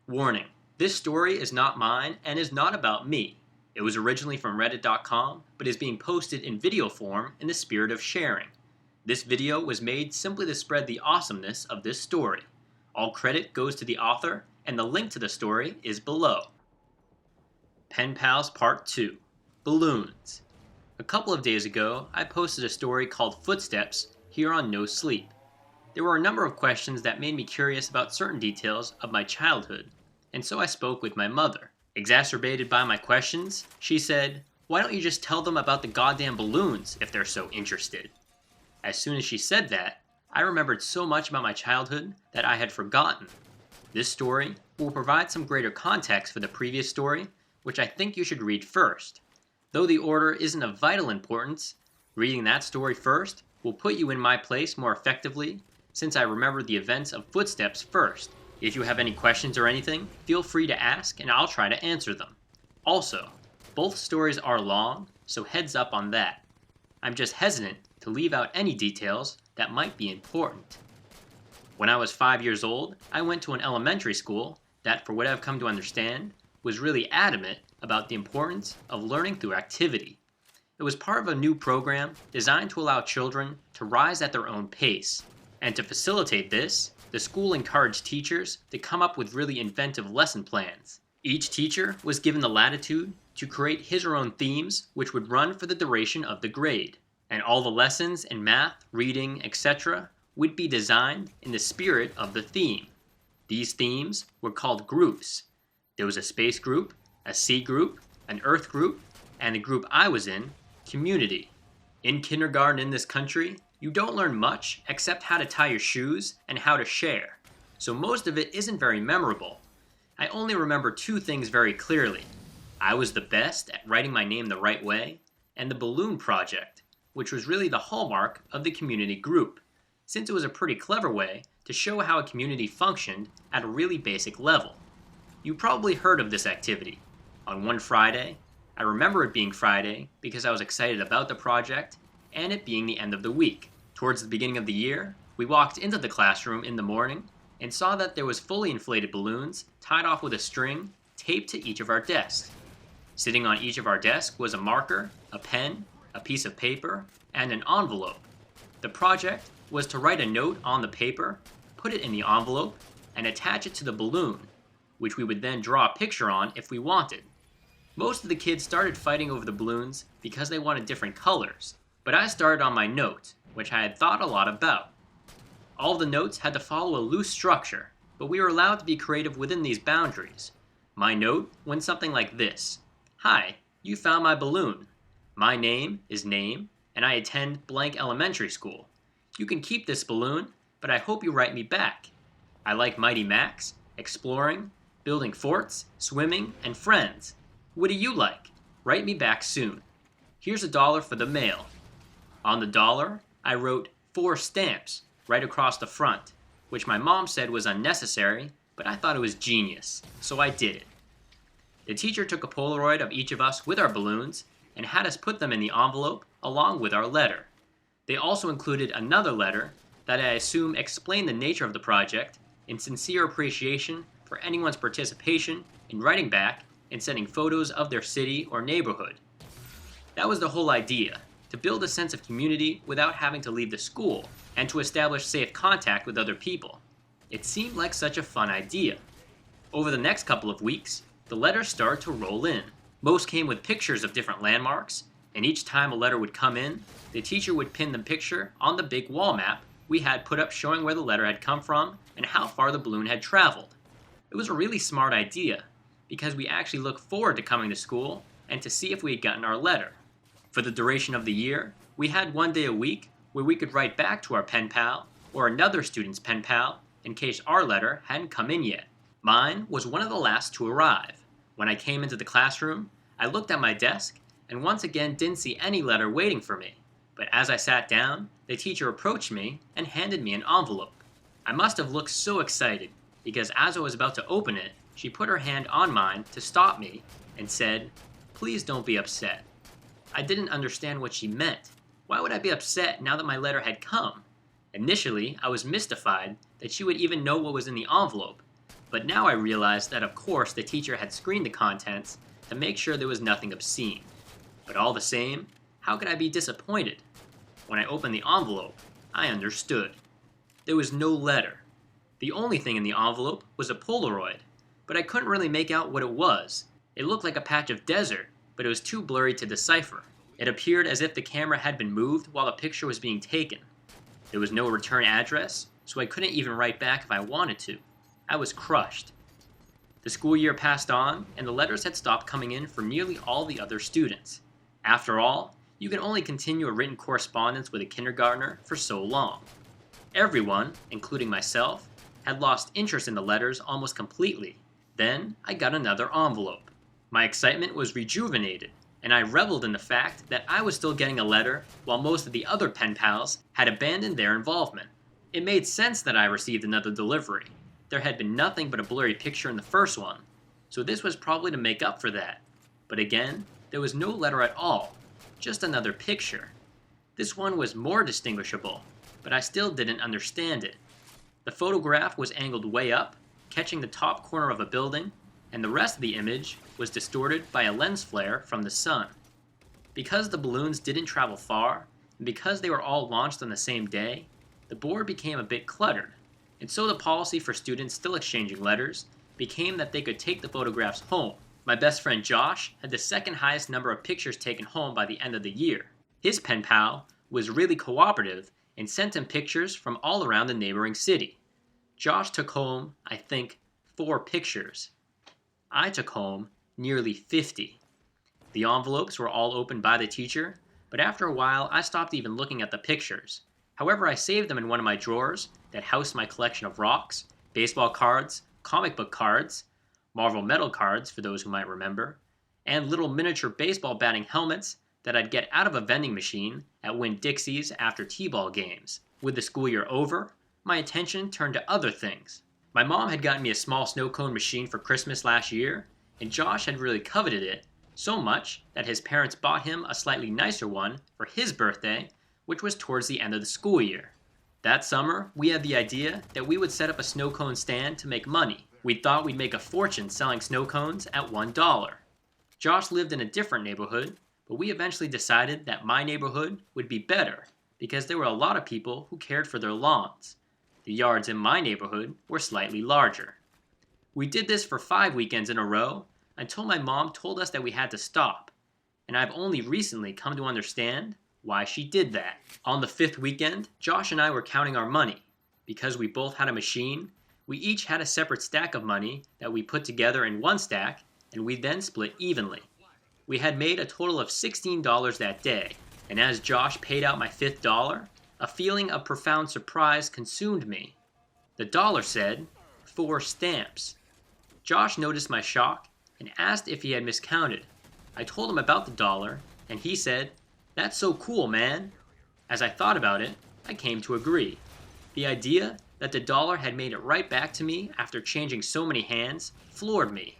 Warning: this story is not mine and is not about me. It was originally from Reddit.com, but is being posted in video form in the spirit of sharing. This video was made simply to spread the awesomeness of this story. All credit goes to the author, and the link to the story is below. Penpals Part 2: Balloons. A couple of days ago, I posted a story called Footsteps here on No Sleep. There were a number of questions that made me curious about certain details of my childhood, and so I spoke with my mother. Exacerbated by my questions, she said, "Why don't you just tell them about the goddamn balloons if they're so interested?" As soon as she said that, I remembered so much about my childhood that I had forgotten. This story will provide some greater context for the previous story, which I think you should read first. Though the order isn't of vital importance, reading that story first will put you in my place more effectively, since I remembered the events of Footsteps first. If you have any questions or anything, feel free to ask and I'll try to answer them. Also, both stories are long, so heads up on that. I'm just hesitant to leave out any details that might be important. When I was 5 years old, I went to an elementary school that, for what I've come to understand, was really adamant about the importance of learning through activity. It was part of a new program designed to allow children to rise at their own pace. And to facilitate this, the school encouraged teachers to come up with really inventive lesson plans. Each teacher was given the latitude to create his or her own themes which would run for the duration of the grade. And all the lessons in math, reading, etc. would be designed in the spirit of the theme. These themes were called groups. There was a space group, a sea group, an earth group, and the group I was in, community. In kindergarten in this country, you don't learn much except how to tie your shoes and how to share, so most of it isn't very memorable. I only remember two things very clearly. I was the best at writing my name the right way, and the balloon project, which was really the hallmark of the community group, since it was a pretty clever way to show how a community functioned at a really basic level. You probably heard of this activity. On one Friday, I remember it being Friday because I was excited about the project, and it being the end of the week. Towards the beginning of the year, we walked into the classroom in the morning and saw that there was fully inflated balloons tied off with a string taped to each of our desks. Sitting on each of our desks was a marker, a pen, a piece of paper, and an envelope. The project was to write a note on the paper, put it in the envelope, and attach it to the balloon, which we would then draw a picture on if we wanted. Most of the kids started fighting over the balloons because they wanted different colors, but I started on my note, which I had thought a lot about. All of the notes had to follow a loose structure, but we were allowed to be creative within these boundaries. My note went something like this: "Hi, you found my balloon. My name is name, and I attend blank elementary school. You can keep this balloon, but I hope you write me back. I like Mighty Max, exploring, building forts, swimming, and friends. What do you like? Write me back soon. Here's $1 for the mail." On the dollar, I wrote 4 stamps right across the front, which my mom said was unnecessary, but I thought it was genius, so I did it. The teacher took a Polaroid of each of us with our balloons and had us put them in the envelope along with our letter. They also included another letter that I assume explained the nature of the project in sincere appreciation for anyone's participation in writing back and sending photos of their city or neighborhood. That was the whole idea, to build a sense of community without having to leave the school, and to establish safe contact with other people. It seemed like such a fun idea. Over the next couple of weeks, the letters started to roll in. Most came with pictures of different landmarks, and each time a letter would come in, the teacher would pin the picture on the big wall map we had put up showing where the letter had come from and how far the balloon had traveled. It was a really smart idea, because we actually looked forward to coming to school and to see if we had gotten our letter. For the duration of the year, we had one day a week where we could write back to our pen pal or another student's pen pal in case our letter hadn't come in yet. Mine was one of the last to arrive. When I came into the classroom, I looked at my desk and once again didn't see any letter waiting for me. But as I sat down, the teacher approached me and handed me an envelope. I must have looked so excited because as I was about to open it, she put her hand on mine to stop me and said, "Please don't be upset." I didn't understand what she meant. Why would I be upset now that my letter had come? Initially, I was mystified that she would even know what was in the envelope, But now I realized that of course the teacher had screened the contents to make sure there was nothing obscene. But all the same, how could I be disappointed? When I opened the envelope, I understood. There was no letter. The only thing in the envelope was a Polaroid, but I couldn't really make out what it was. It looked like a patch of desert, but it was too blurry to decipher. It appeared as if the camera had been moved while the picture was being taken. There was no return address, so I couldn't even write back if I wanted to. I was crushed. The school year passed on, and the letters had stopped coming in for nearly all the other students. After all, you can only continue a written correspondence with a kindergartner for so long. Everyone, including myself, had lost interest in the letters almost completely. Then I got another envelope. My excitement was rejuvenated, and I reveled in the fact that I was still getting a letter while most of the other pen pals had abandoned their involvement. It made sense that I received another delivery. There had been nothing but a blurry picture in the first one, so this was probably to make up for that. But again, there was no letter at all, just another picture. This one was more distinguishable, but I still didn't understand it. The photograph was angled way up, catching the top corner of a building, and the rest of the image was distorted by a lens flare from the sun. Because the balloons didn't travel far, and because they were all launched on the same day, the board became a bit cluttered, and so the policy for students still exchanging letters became that they could take the photographs home. My best friend Josh had the second highest number of pictures taken home by the end of the year. His pen pal was really cooperative and sent him pictures from all around the neighboring city. Josh took home, I think, 4 pictures. I took home nearly 50. The envelopes were all opened by the teacher, but after a while I stopped even looking at the pictures. However, I saved them in one of my drawers that housed my collection of rocks, baseball cards, comic book cards, Marvel metal cards for those who might remember, and little miniature baseball batting helmets that I'd get out of a vending machine at Winn-Dixie's after t-ball games. With the school year over, my attention turned to other things. My mom had gotten me a small snow cone machine for Christmas last year, and Josh had really coveted it, so much that his parents bought him a slightly nicer one for his birthday, which was towards the end of the school year. That summer, we had the idea that we would set up a snow cone stand to make money. We thought we'd make a fortune selling snow cones at $1. Josh lived in a different neighborhood, but we eventually decided that my neighborhood would be better because there were a lot of people who cared for their lawns. The yards in my neighborhood were slightly larger. We did this for 5 weekends in a row until my mom told us that we had to stop, and I've only recently come to understand why she did that. On the 5th weekend, Josh and I were counting our money. Because we both had a machine, we each had a separate stack of money that we put together in one stack, and we then split evenly. We had made a total of $16 that day, and as Josh paid out my 5th dollar, a feeling of profound surprise consumed me. The dollar said, 4 stamps. Josh noticed my shock and asked if he had miscounted. I told him about the dollar, and he said, "That's so cool, man." As I thought about it, I came to agree. The idea that the dollar had made it right back to me after changing so many hands floored me.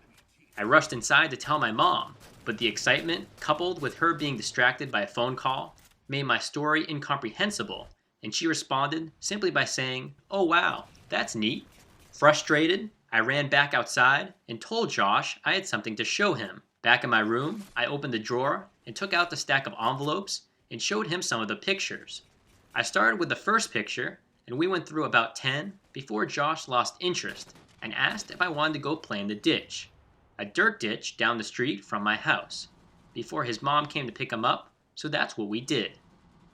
I rushed inside to tell my mom, but the excitement, coupled with her being distracted by a phone call, made my story incomprehensible, and she responded simply by saying, "Oh wow, that's neat." Frustrated, I ran back outside and told Josh I had something to show him. Back in my room, I opened the drawer and took out the stack of envelopes and showed him some of the pictures. I started with the first picture, and we went through about 10 before Josh lost interest and asked if I wanted to go play in the ditch, a dirt ditch down the street from my house, before his mom came to pick him up, so that's what we did.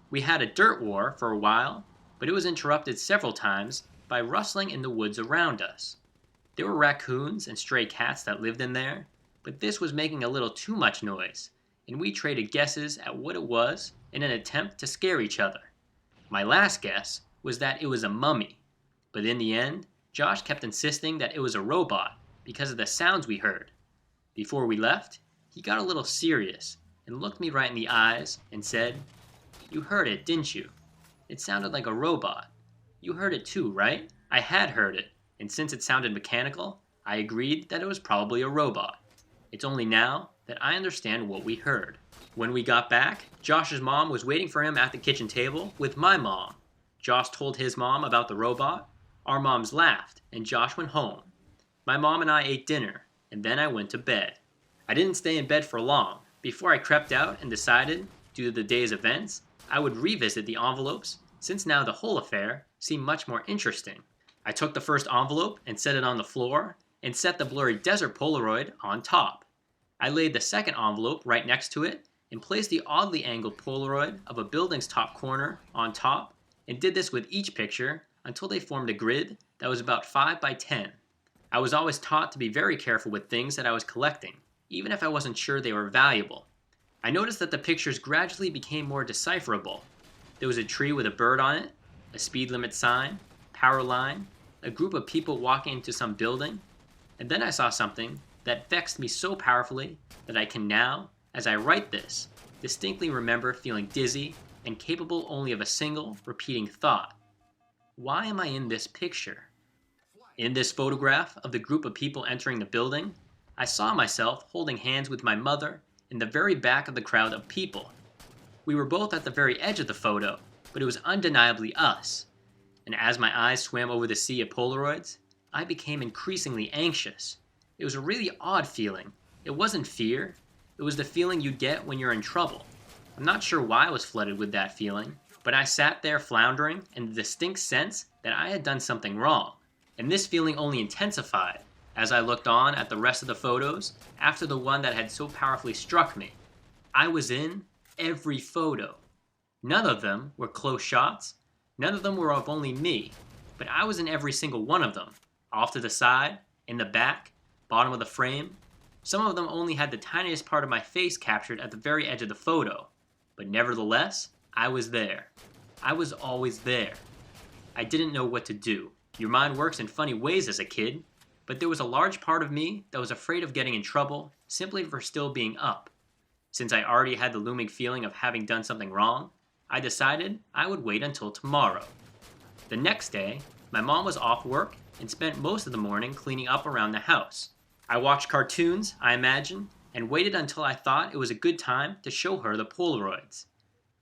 We had a dirt war for a while, but it was interrupted several times by rustling in the woods around us. There were raccoons and stray cats that lived in there, but this was making a little too much noise, and we traded guesses at what it was in an attempt to scare each other. My last guess was that it was a mummy, but in the end, Josh kept insisting that it was a robot because of the sounds we heard. Before we left, he got a little serious and looked me right in the eyes and said, "You heard it, didn't you? It sounded like a robot. You heard it too, right?" I had heard it, and since it sounded mechanical, I agreed that it was probably a robot. It's only now that I understand what we heard. When we got back, Josh's mom was waiting for him at the kitchen table with my mom. Josh told his mom about the robot, our moms laughed, and Josh went home. My mom and I ate dinner, and then I went to bed. I didn't stay in bed for long. Before I crept out and decided, due to the day's events, I would revisit the envelopes, since now the whole affair seemed much more interesting. I took the first envelope and set it on the floor, and set the blurry desert Polaroid on top. I laid the second envelope right next to it, and placed the oddly angled Polaroid of a building's top corner on top, and did this with each picture until they formed a grid that was about 5 by 10. I was always taught to be very careful with things that I was collecting, even if I wasn't sure they were valuable. I noticed that the pictures gradually became more decipherable. There was a tree with a bird on it, a speed limit sign, power line, a group of people walking into some building, and then I saw something that vexed me so powerfully that I can now, as I write this, distinctly remember feeling dizzy and capable only of a single, repeating thought. Why am I in this picture? In this photograph of the group of people entering the building, I saw myself holding hands with my mother in the very back of the crowd of people. We were both at the very edge of the photo, but it was undeniably us. And as my eyes swam over the sea of Polaroids, I became increasingly anxious. It was a really odd feeling. It wasn't fear. It was the feeling you'd get when you're in trouble. I'm not sure why I was flooded with that feeling, but I sat there floundering in the distinct sense that I had done something wrong. And this feeling only intensified as I looked on at the rest of the photos after the one that had so powerfully struck me. I was in every photo. None of them were close shots. None of them were of only me, but I was in every single one of them, off to the side, in the back, bottom of the frame. Some of them only had the tiniest part of my face captured at the very edge of the photo, but nevertheless, I was there. I was always there. I didn't know what to do. Your mind works in funny ways as a kid, but there was a large part of me that was afraid of getting in trouble simply for still being up. Since I already had the looming feeling of having done something wrong, I decided I would wait until tomorrow. The next day, my mom was off work and spent most of the morning cleaning up around the house. I watched cartoons, I imagine, and waited until I thought it was a good time to show her the Polaroids.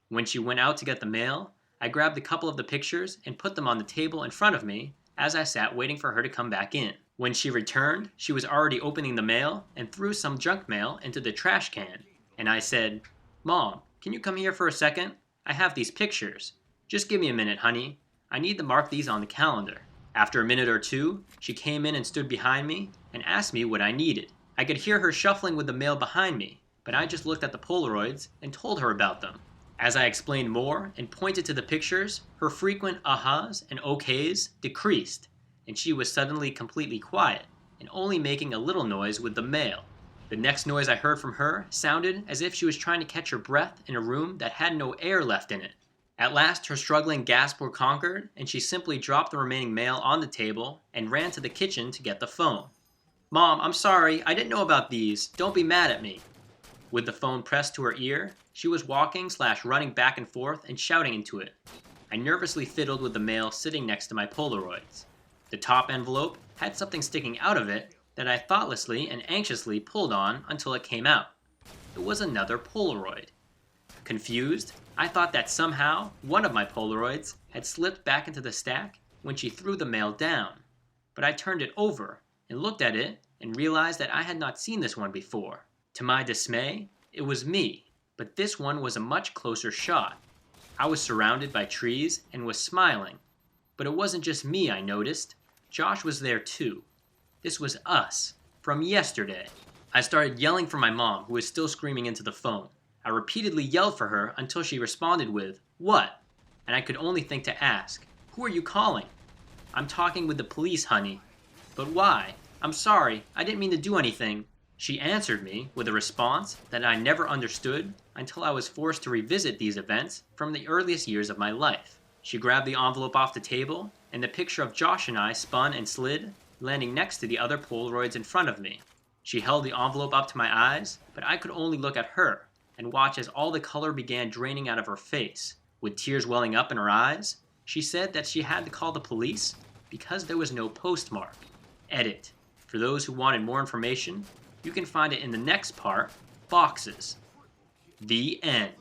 When she went out to get the mail, I grabbed a couple of the pictures and put them on the table in front of me as I sat waiting for her to come back in. When she returned, she was already opening the mail and threw some junk mail into the trash can. And I said, "Mom, can you come here for a second? I have these pictures. Just give me a minute, honey. I need to mark these on the calendar." After a minute or two, she came in and stood behind me and asked me what I needed. I could hear her shuffling with the mail behind me, but I just looked at the Polaroids and told her about them. As I explained more and pointed to the pictures, her frequent ahas and okays decreased, and she was suddenly completely quiet and only making a little noise with the mail. The next noise I heard from her sounded as if she was trying to catch her breath in a room that had no air left in it. At last, her struggling gasp were conquered, and she simply dropped the remaining mail on the table and ran to the kitchen to get the phone. "Mom, I'm sorry, I didn't know about these. Don't be mad at me." With the phone pressed to her ear, she was walking/running back and forth and shouting into it. I nervously fiddled with the mail sitting next to my Polaroids. The top envelope had something sticking out of it that I thoughtlessly and anxiously pulled on until it came out. It was another Polaroid. Confused, I thought that somehow one of my Polaroids had slipped back into the stack when she threw the mail down. But I turned it over and looked at it and realized that I had not seen this one before. To my dismay, it was me, but this one was a much closer shot. I was surrounded by trees and was smiling. But it wasn't just me, I noticed. Josh was there too. This was us, from yesterday. I started yelling for my mom, who was still screaming into the phone. I repeatedly yelled for her until she responded with, "What?" And I could only think to ask, "Who are you calling?" "I'm talking with the police, honey." "But why? I'm sorry, I didn't mean to do anything." She answered me with a response that I never understood until I was forced to revisit these events from the earliest years of my life. She grabbed the envelope off the table, and the picture of Josh and I spun and slid, landing next to the other Polaroids in front of me. She held the envelope up to my eyes, but I could only look at her and watch as all the color began draining out of her face. With tears welling up in her eyes, she said that she had to call the police because there was no postmark. Edit. For those who wanted more information, you can find it in the next part, Boxes. The end.